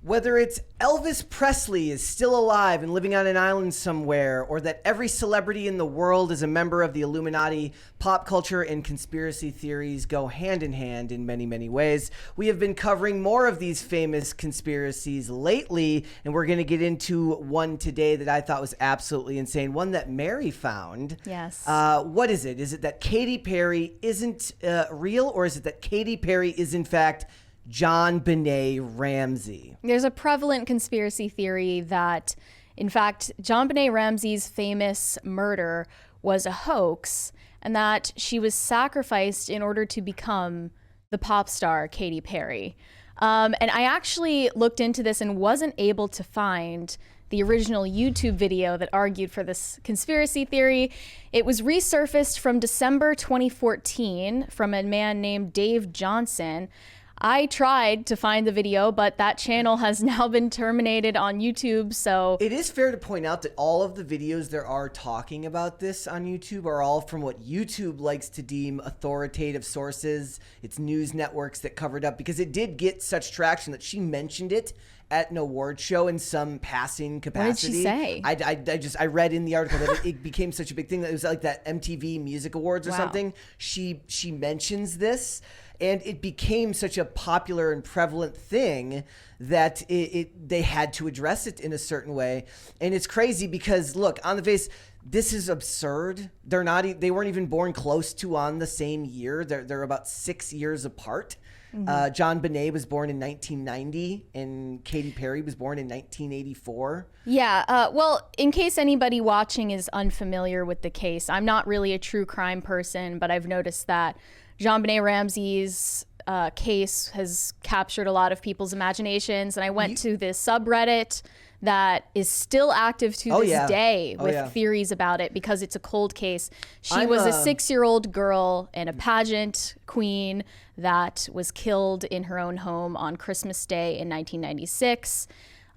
Whether it's Elvis Presley is still alive and living on an island somewhere, or that every celebrity in the world is a member of the Illuminati, pop culture and conspiracy theories go hand in hand in many, many ways. We have been covering more of these famous conspiracies lately, and we're going to get into one today that I thought was absolutely insane, one that Mary found. Yes. What is it? Is it that Katy Perry isn't real, or is it that Katy Perry is in fact JonBenet Ramsey? There's a prevalent conspiracy theory that, in fact, JonBenet Ramsey's famous murder was a hoax and that she was sacrificed in order to become the pop star Katy Perry. And I actually looked into this and wasn't able to find the original YouTube video that argued for this conspiracy theory. It was resurfaced from December 2014 from a man named Dave Johnson. I tried to find the video, but that channel has now been terminated on YouTube, so... It is fair to point out that all of the videos there are talking about this on YouTube are all from what YouTube likes to deem authoritative sources. It's news networks that covered up, because it did get such traction that she mentioned it at an award show in some passing capacity. What did she say? I read in the article that it became such a big thing that it was like that MTV Music Awards or something. She mentions this, and it became such a popular and prevalent thing that they had to address it in a certain way. And it's crazy because, look, on the face, this is absurd. They weren't even born close to on the same year. They're about 6 years apart. Mm-hmm. JonBenet was born in 1990 and Katy Perry was born in 1984. Yeah. Well, in case anybody watching is unfamiliar with the case, I'm not really a true crime person, but I've noticed that JonBenet Ramsey's case has captured a lot of people's imaginations. And I went to this subreddit that is still active to this day with theories about it because it's a cold case. She was a 6-year-old girl and a pageant queen that was killed in her own home on Christmas Day in 1996.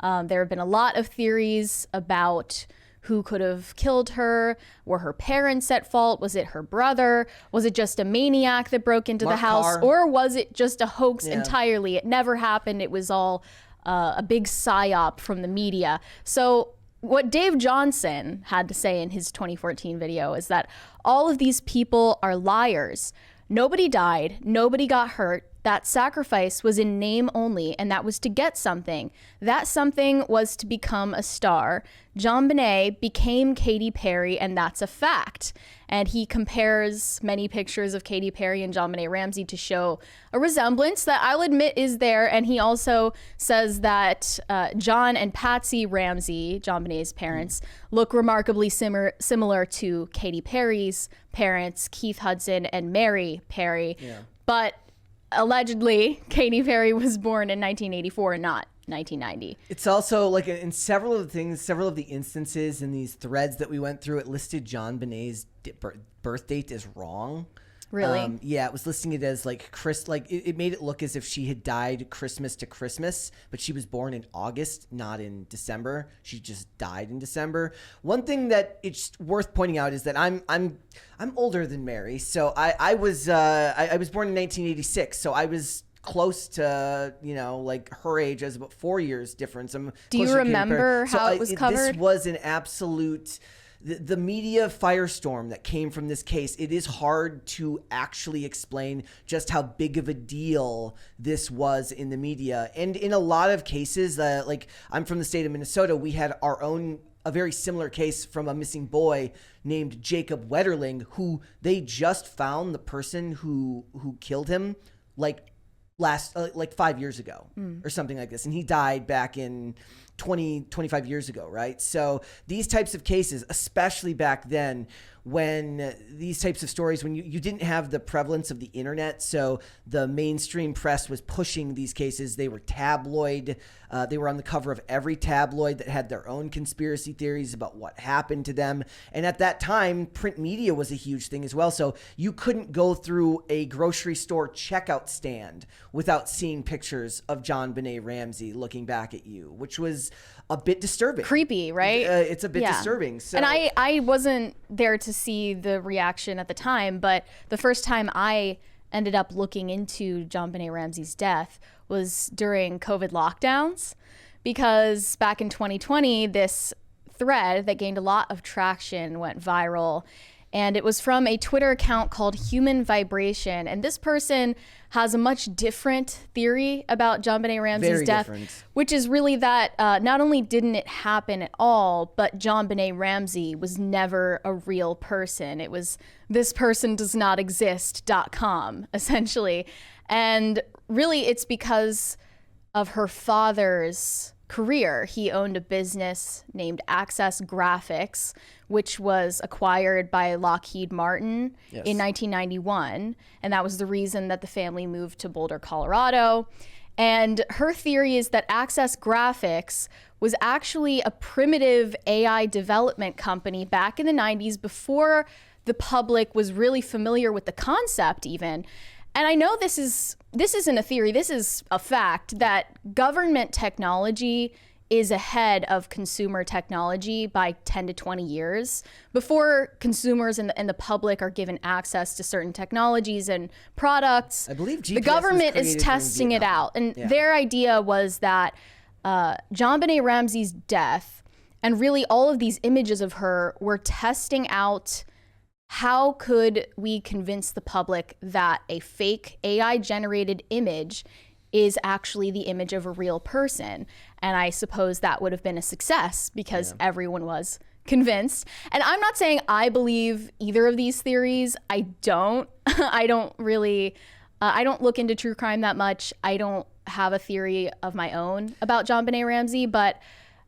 There have been a lot of theories about who could have killed her. Were her parents at fault? Was it her brother? Was it just a maniac that broke into the house? Or was it just a hoax entirely? It never happened. It was all a big psyop from the media. So what Dave Johnson had to say in his 2014 video is that all of these people are liars. Nobody died. Nobody got hurt. That sacrifice was in name only, and that was to get something. That something was to become a star. JonBenet became Katy Perry, and that's a fact. And he compares many pictures of Katy Perry and JonBenet Ramsey to show a resemblance that I'll admit is there. And he also says that John and Patsy Ramsey, JonBenet's parents, look remarkably similar to Katy Perry's parents, Keith Hudson and Mary Perry. Yeah. But allegedly, Katy Perry was born in 1984 and not 1990. It's also like in several of the instances in these threads that we went through, it listed JonBenet's birth date as wrong. Really? Yeah, it was listing it as like it made it look as if she had died Christmas to Christmas, but she was born in August, not in December. She just died in December. One thing that it's worth pointing out is that I'm older than Mary, so I was born in 1986, so I was close to like her age. As about 4 years difference. Do you remember how it was covered? This was an absolute. The media firestorm that came from this case, it is hard to actually explain just how big of a deal this was in the media. And in a lot of cases, like I'm from the state of Minnesota, we had a very similar case from a missing boy named Jacob Wetterling, who they just found the person who killed him like 5 years ago or something like this. And he died back in 25 years ago, right? So these types of cases, especially back then, when these types of stories, when you didn't have the prevalence of the internet, so the mainstream press was pushing these cases. They were tabloid. They were on the cover of every tabloid that had their own conspiracy theories about what happened to them. And at that time, print media was a huge thing as well. So you couldn't go through a grocery store checkout stand without seeing pictures of JonBenet Ramsey looking back at you, which was a bit disturbing. Creepy, right? It's a bit disturbing. So. And I wasn't there to see the reaction at the time, but the first time I ended up looking into JonBenet Ramsey's death was during COVID lockdowns, because back in 2020, this thread that gained a lot of traction went viral. And it was from a Twitter account called Human Vibration. And this person has a much different theory about JonBenet Ramsey's Very death, different. which is really that not only didn't it happen at all, but JonBenet Ramsey was never a real person. It was thispersondoesnotexist.com, essentially. And really, it's because of her father's career. He owned a business named Access Graphics, which was acquired by Lockheed Martin in 1991. And that was the reason that the family moved to Boulder, Colorado. And her theory is that Access Graphics was actually a primitive AI development company back in the 90s, before the public was really familiar with the concept even. And I know this isn't a theory, this is a fact, that government technology is ahead of consumer technology by 10 to 20 years. Before consumers and the public are given access to certain technologies and products, I believe GPS the government was is created testing during it out. And their idea was that JonBenet Ramsey's death, and really all of these images of her, were testing out how could we convince the public that a fake AI-generated image is actually the image of a real person. And I suppose that would have been a success, because everyone was convinced. And I'm not saying I believe either of these theories. I don't. I don't really, I don't look into true crime that much. I don't have a theory of my own about JonBenet Ramsey, but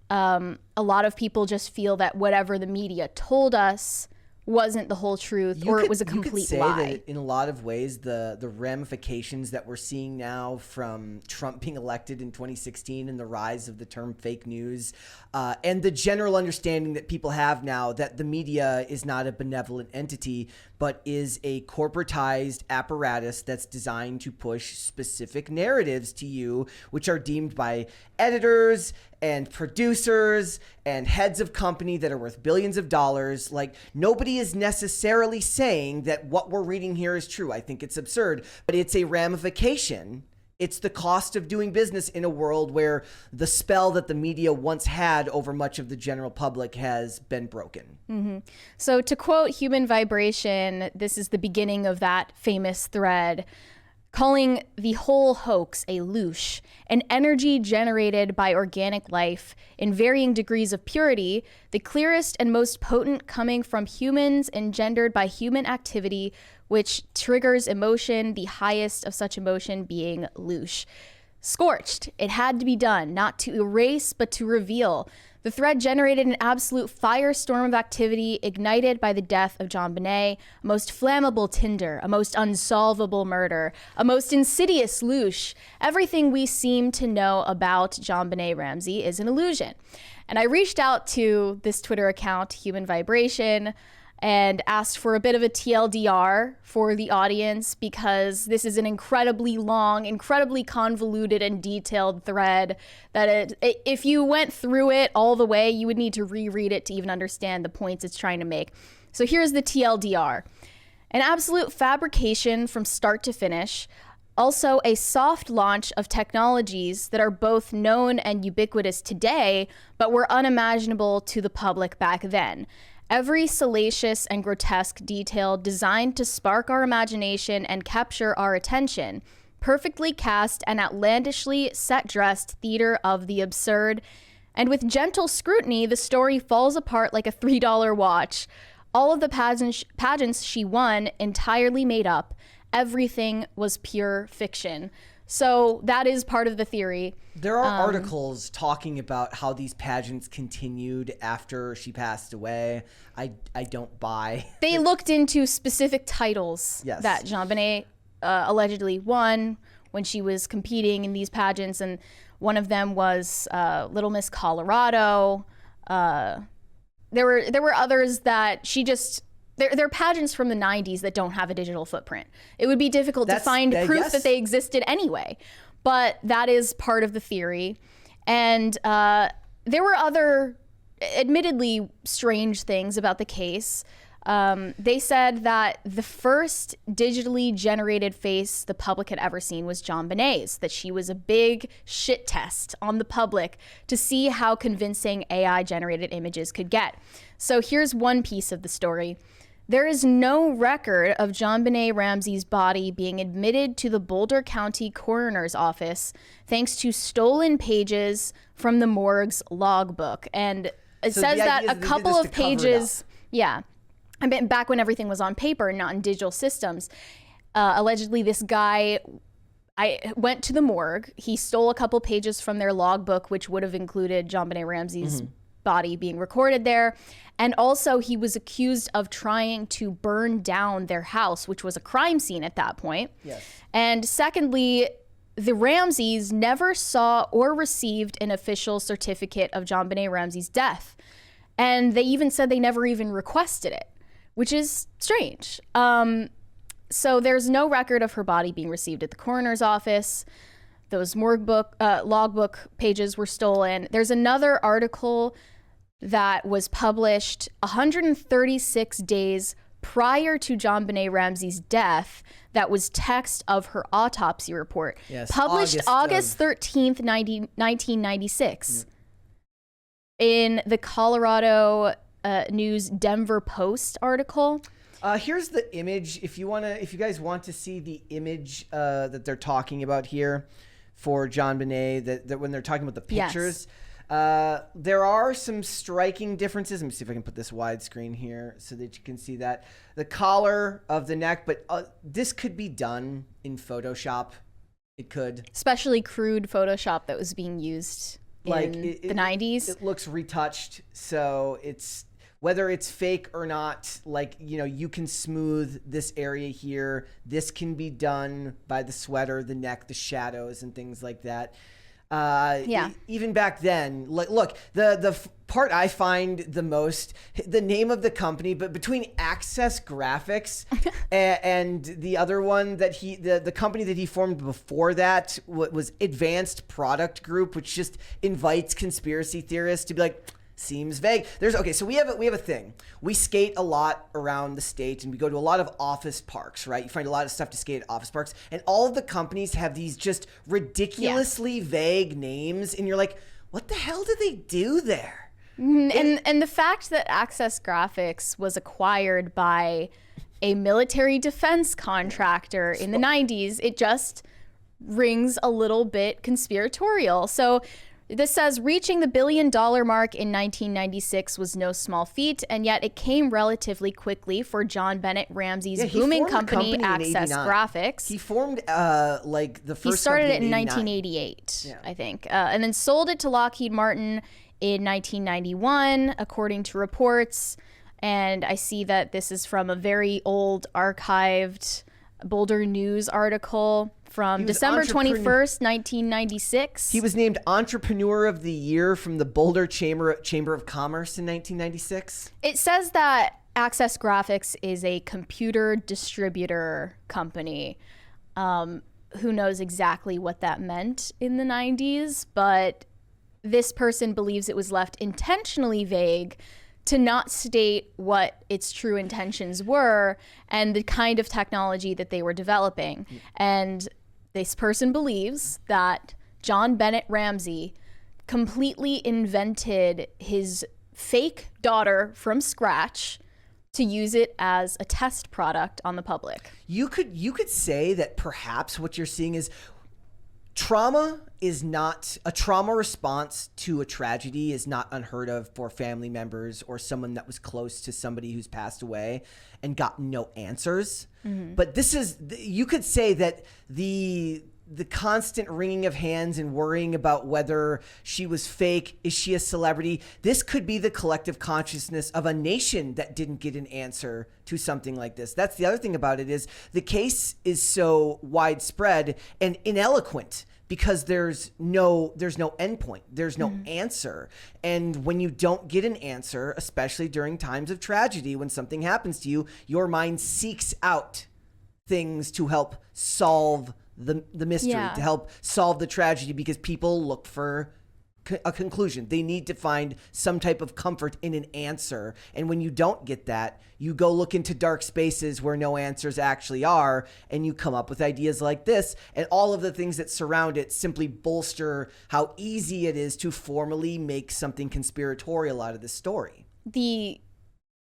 a lot of people just feel that whatever the media told us wasn't the whole truth, or it was a complete say lie. That in a lot of ways, the ramifications that we're seeing now from Trump being elected in 2016 and the rise of the term fake news, and the general understanding that people have now that the media is not a benevolent entity, but is a corporatized apparatus that's designed to push specific narratives to you, which are deemed by editors and producers and heads of company that are worth billions of dollars. Like, nobody is necessarily saying that what we're reading here is true. I think it's absurd, but it's a ramification. It's the cost of doing business in a world where the spell that the media once had over much of the general public has been broken. Mm-hmm. So to quote Human Vibration, this is the beginning of that famous thread, calling the whole hoax a louche, an energy generated by organic life in varying degrees of purity, the clearest and most potent coming from humans, engendered by human activity, which triggers emotion, the highest of such emotion being louche. Scorched, it had to be done, not to erase, but to reveal. The thread generated an absolute firestorm of activity, ignited by the death of JonBenet, a most flammable tinder, a most unsolvable murder, a most insidious louche. Everything we seem to know about JonBenet Ramsey is an illusion. And I reached out to this Twitter account, Human Vibration, and asked for a bit of a TLDR for the audience, because this is an incredibly long, incredibly convoluted and detailed thread that if you went through it all the way, you would need to reread it to even understand the points it's trying to make. So here's the TLDR. An absolute fabrication from start to finish. Also, a soft launch of technologies that are both known and ubiquitous today, but were unimaginable to the public back then. Every salacious and grotesque detail designed to spark our imagination and capture our attention. Perfectly cast and outlandishly set-dressed theater of the absurd. And with gentle scrutiny, the story falls apart like a $3 watch. All of the pageants she won entirely made up. Everything was pure fiction. So that is part of the theory. There are articles talking about how these pageants continued after she passed away. I don't buy. They looked into specific titles that JonBenet allegedly won when she was competing in these pageants, and one of them was Little Miss Colorado. There were others that she just. They're pageants from the 90s that don't have a digital footprint. It would be difficult to find proof that they existed anyway. But that is part of the theory. And there were other, admittedly strange things about the case. They said that the first digitally generated face the public had ever seen was JonBenet's, that she was a big shit test on the public to see how convincing AI generated images could get. So here's one piece of the story. There is no record of JonBenet Ramsey's body being admitted to the Boulder County Coroner's Office thanks to stolen pages from the morgue's logbook. And it says that a couple of pages, I mean, back when everything was on paper, not in digital systems, allegedly this guy went to the morgue. He stole a couple pages from their logbook, which would have included JonBenet Ramsey's body being recorded there. And also he was accused of trying to burn down their house, which was a crime scene at that point. Yes. And secondly, the Ramseys never saw or received an official certificate of JonBenet Ramsey's death. And they even said they never even requested it, which is strange. So there's no record of her body being received at the coroner's office. Those logbook pages were stolen. There's another article that was published 136 days prior to JonBenet Ramsey's death that was text of her autopsy report. Yes, published August 13th, 1996 in the Colorado News Denver Post article. Here's the image. If you guys want to see the image that they're talking about here for JonBenet, that when they're talking about the pictures, there are some striking differences. Let me see if I can put this widescreen here so that you can see that. The collar of the neck, but this could be done in Photoshop. It could. Especially crude Photoshop that was being used in the 90s. It looks retouched, so it's... Whether it's fake or not, like, you can smooth this area here. This can be done by the sweater, the neck, the shadows, and things like that. Even back then, look, the part I find the most, the name of the company, but between Access Graphics and the other one that the company that he formed before that was Advanced Product Group, which just invites conspiracy theorists to be like, seems vague. So we have a thing. We skate a lot around the state, and we go to a lot of office parks, right? You find a lot of stuff to skate at office parks, and all of the companies have these just ridiculously vague names, and you're like, what the hell do they do there? And the fact that Access Graphics was acquired by a military defense contractor in the 90s, it just rings a little bit conspiratorial. So this says reaching the $1 billion mark in 1996 was no small feat, and yet it came relatively quickly for JonBenet Ramsey's booming company Access Graphics. He formed the first. He started it in 1988, I think, and then sold it to Lockheed Martin in 1991, according to reports. And I see that this is from a very old archived Boulder News article from December 21st, 1996. He was named Entrepreneur of the Year from the Boulder Chamber of Commerce in 1996. It says that Access Graphics is a computer distributor company. Who knows exactly what that meant in the 90s, but this person believes it was left intentionally vague to not state what its true intentions were and the kind of technology that they were developing. And this person believes that JonBenet Ramsey completely invented his fake daughter from scratch to use it as a test product on the public. You could say that perhaps what you're seeing is trauma is not a trauma response to a tragedy is not unheard of for family members or someone that was close to somebody who's passed away and got no answers. But this is, you could say that the constant wringing of hands and worrying about whether she was fake, is she a celebrity? This could be the collective consciousness of a nation that didn't get an answer to something like this. That's the other thing about it is the case is so widespread and ineloquent because there's no endpoint. There's no answer. And when you don't get an answer, especially during times of tragedy, when something happens to you, your mind seeks out things to help solve the mystery, to help solve the tragedy, because people look for a conclusion. They need to find some type of comfort in an answer. And when you don't get that, you go look into dark spaces where no answers actually are, and you come up with ideas like this. And all of the things that surround it simply bolster how easy it is to formally make something conspiratorial out of this story. The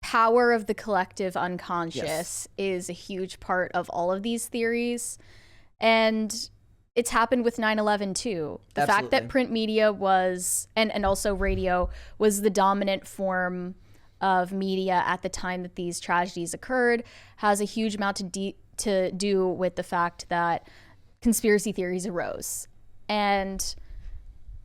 power of the collective unconscious is a huge part of all of these theories. And it's happened with 9/11 too. The fact that print media was, and also radio, was the dominant form of media at the time that these tragedies occurred has a huge amount to do with the fact that conspiracy theories arose. And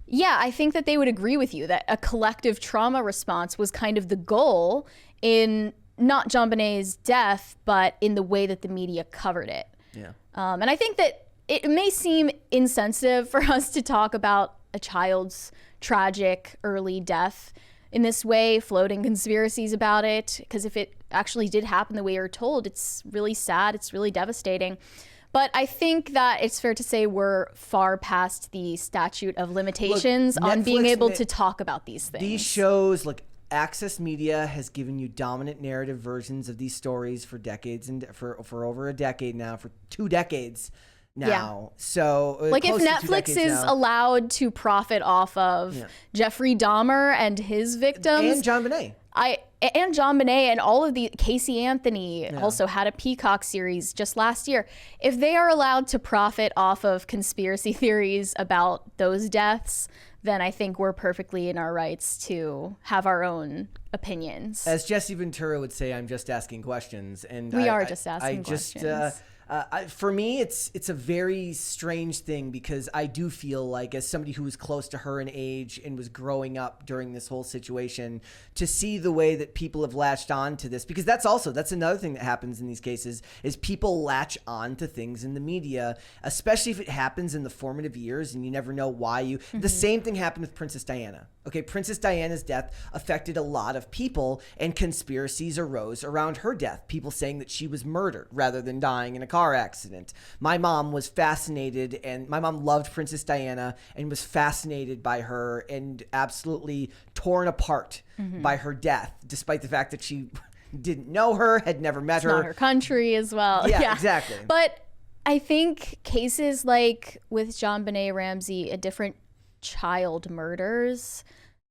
yeah, I think that they would agree with you that a collective trauma response was kind of the goal in not JonBenét's death, but in the way that the media covered it. Yeah. And I think that it may seem insensitive for us to talk about a child's tragic early death in this way, floating conspiracies about it, because if it actually did happen the way you're told, it's really sad, it's really devastating. But I think that it's fair to say we're far past the statute of limitations on being able to talk about these things. These shows, like Access Media, has given you dominant narrative versions of these stories for decades, and for over a decade now, for 2 decades now. So like if Netflix is allowed to profit off of Jeffrey Dahmer and his victims and JonBenet. And JonBenet and all of the Casey Anthony also had a Peacock series just last year. If they are allowed to profit off of conspiracy theories about those deaths, then I think we're perfectly in our rights to have our own opinions. As Jesse Ventura would say, I'm just asking questions, and we are just asking questions. For me, it's a very strange thing, because I do feel like, as somebody who was close to her in age and was growing up during this whole situation, to see the way that people have latched on to this, because that's another thing that happens in these cases, is people latch on to things in the media, especially if it happens in the formative years and you never know why you. The same thing happened with Princess Diana. Okay, Princess Diana's death affected a lot of people, and conspiracies arose around her death. People saying that she was murdered rather than dying in a car accident. My mom was fascinated, and my mom loved Princess Diana and was fascinated by her and absolutely torn apart by her death, despite the fact that she didn't know her, had never met her. Not her country as well. Yeah, exactly. But I think cases like with JonBenet Ramsey, a different child murders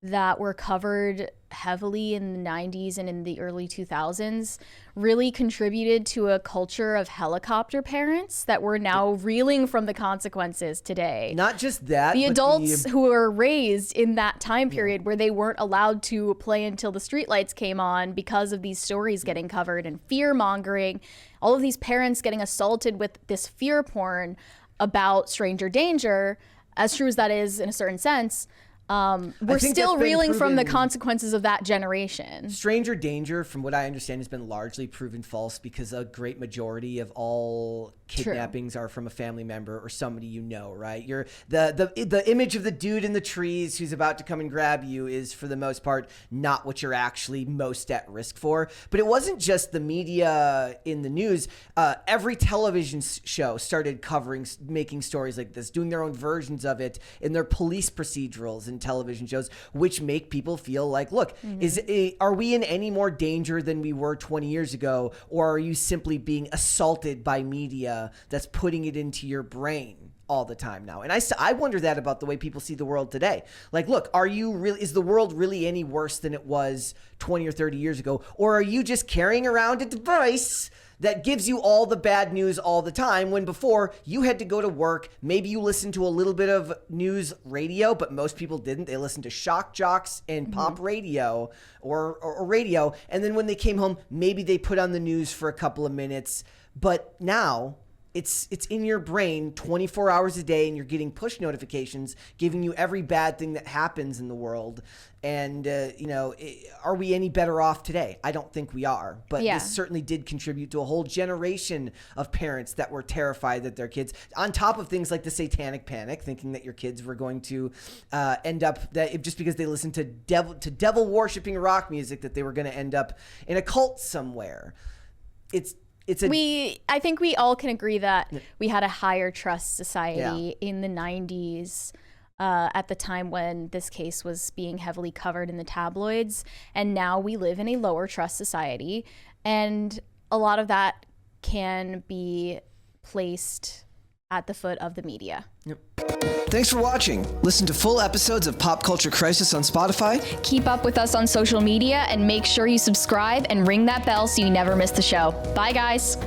that were covered heavily in the 90s and in the early 2000s really contributed to a culture of helicopter parents that were now reeling from the consequences today. Not just that, the adults who were raised in that time period where they weren't allowed to play until the streetlights came on because of these stories getting covered and fear mongering, all of these parents getting assaulted with this fear porn about stranger danger, as true as that is in a certain sense. We're still reeling from the consequences of that generation. Stranger danger, from what I understand, has been largely proven false, because a great majority of all kidnappings are from a family member or somebody you know, right? You're the image of the dude in the trees who's about to come and grab you is, for the most part, not what you're actually most at risk for. But it wasn't just the media in the news. Every television show started making stories like this, doing their own versions of it in their police procedurals and television shows, which make people feel like, look, are we in any more danger than we were 20 years ago, or are you simply being assaulted by media that's putting it into your brain all the time now? And I wonder that about the way people see the world today. Like, look, is the world really any worse than it was 20 or 30 years ago, or are you just carrying around a device that gives you all the bad news all the time, when before you had to go to work, maybe you listened to a little bit of news radio, but most people didn't. They listened to shock jocks and pop radio or radio, and then when they came home, maybe they put on the news for a couple of minutes. But now it's in your brain 24 hours a day, and you're getting push notifications giving you every bad thing that happens in the world. And, are we any better off today? I don't think we are. But this certainly did contribute to a whole generation of parents that were terrified that their kids, on top of things like the satanic panic, thinking that your kids were going to end up, that just because they listened to devil worshipping rock music, that they were going to end up in a cult somewhere. I think we all can agree that we had a higher trust society in the 90s. at the time when this case was being heavily covered in the tabloids. And now we live in a lower trust society. And a lot of that can be placed at the foot of the media. Yep. Thanks for watching. Listen to full episodes of Pop Culture Crisis on Spotify. Keep up with us on social media and make sure you subscribe and ring that bell so you never miss the show. Bye, guys.